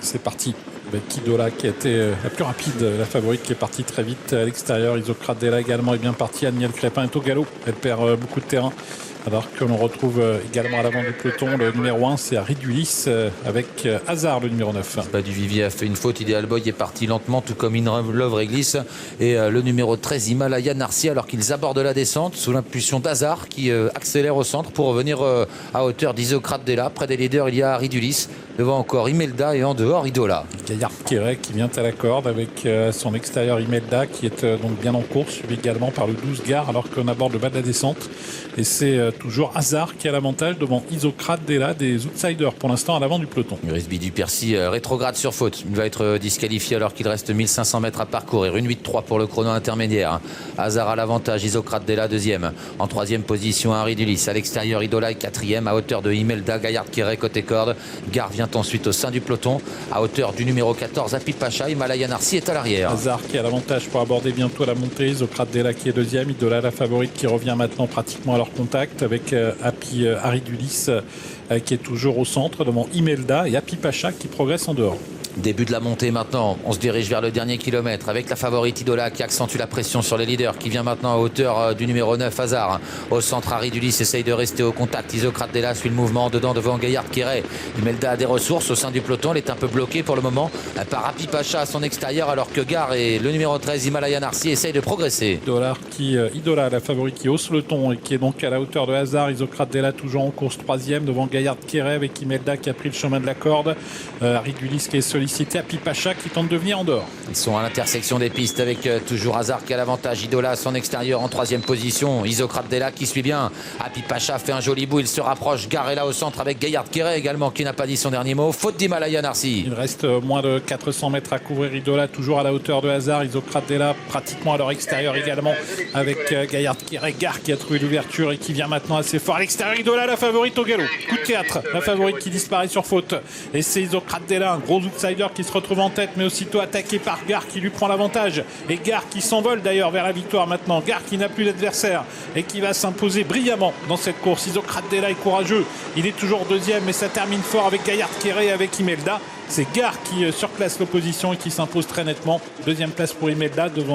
C'est parti avec Idola qui a été la plus rapide, la favorite qui est partie très vite à l'extérieur. Isocrate Della également est bien partie. Aniel Crépin est au galop. Elle perd beaucoup de terrain. Alors que l'on retrouve également à l'avant du peloton le numéro 1, c'est Aridulis avec Hazard le numéro 9. Du Vivier a fait une faute, Ideal Boy est parti lentement tout comme In Love Réglisse et le numéro 13 Himalaya Narcy alors qu'ils abordent la descente sous l'impulsion d'Hazard qui accélère au centre pour revenir à hauteur d'Isocrate Della. Près des leaders il y a Aridulis, devant encore Imelda et en dehors Idola. Gaillard Quéret qui vient à la corde avec son extérieur Imelda qui est donc bien en course, suivi également par le 12 Gare alors qu'on aborde le bas de la descente. Et c'est toujours Hazard qui a l'avantage devant Isocrate Della, des outsiders pour l'instant à l'avant du peloton. Risby du Percy rétrograde sur faute. Il va être disqualifié alors qu'il reste 1500 mètres à parcourir. Une 8-3 pour le chrono intermédiaire. Hazard à l'avantage, Isocrate Della deuxième. En troisième position, Aridulis. À l'extérieur, Idola est quatrième à hauteur de Imelda. Gaillard Quéret côté corde. Gare vient ensuite au sein du peloton à hauteur du numéro 14, Happy Pacha. Himalaya Narcy est à l'arrière. Hazard qui a l'avantage pour aborder bientôt la montée. Isocrate Della qui est deuxième. Idola la favorite qui revient maintenant pratiquement à leur contact avec Happy Aridulis qui est toujours au centre devant Imelda et Happy Pacha qui progresse en dehors. Début de la montée maintenant, on se dirige vers le dernier kilomètre avec la favorite Idola qui accentue la pression sur les leaders, qui vient maintenant à hauteur du numéro 9 Hazard. Au centre, Aridulis essaye de rester au contact. Isocrate Della suit le mouvement dedans devant Gaillard Quéret. Imelda a des ressources au sein du peloton, elle est un peu bloquée pour le moment par Happy Pacha à son extérieur alors que Gare et le numéro 13 Himalaya Narcy essayent de progresser. Idola la favorite qui hausse le ton et qui est donc à la hauteur de Hazard. Isocrate Della toujours en course troisième devant Gaillard Quéret avec Imelda qui a pris le chemin de la corde. Aridulis qui est sollicité. Happy Pacha qui tente de venir en dehors. Ils sont à l'intersection des pistes avec toujours Hazard qui a l'avantage. Idola à son extérieur en troisième position. Isocrate Della qui suit bien. Happy Pacha fait un joli bout. Il se rapproche. Gare est là au centre avec Gaillard Quéret également qui n'a pas dit son dernier mot. Faute d'Himalaya Narcy. Il reste moins de 400 mètres à couvrir. Idola toujours à la hauteur de Hazard. Isocrate Della pratiquement à leur extérieur également avec Gaillard Quéret. Gare qui a trouvé l'ouverture et qui vient maintenant assez fort à l'extérieur. Idola la favorite au galop. Coup de théâtre. La favorite qui disparaît sur faute. Et c'est Isocrate Della, un gros outsider qui se retrouve en tête, mais aussitôt attaqué par Gare qui lui prend l'avantage. Et Gare qui s'envole d'ailleurs vers la victoire maintenant. Gare qui n'a plus d'adversaire et qui va s'imposer brillamment dans cette course. Isocrate Della est courageux. Il est toujours deuxième, mais ça termine fort avec Gaillard Quéret et avec Imelda. C'est Gare qui surclasse l'opposition et qui s'impose très nettement. Deuxième place pour Imelda devant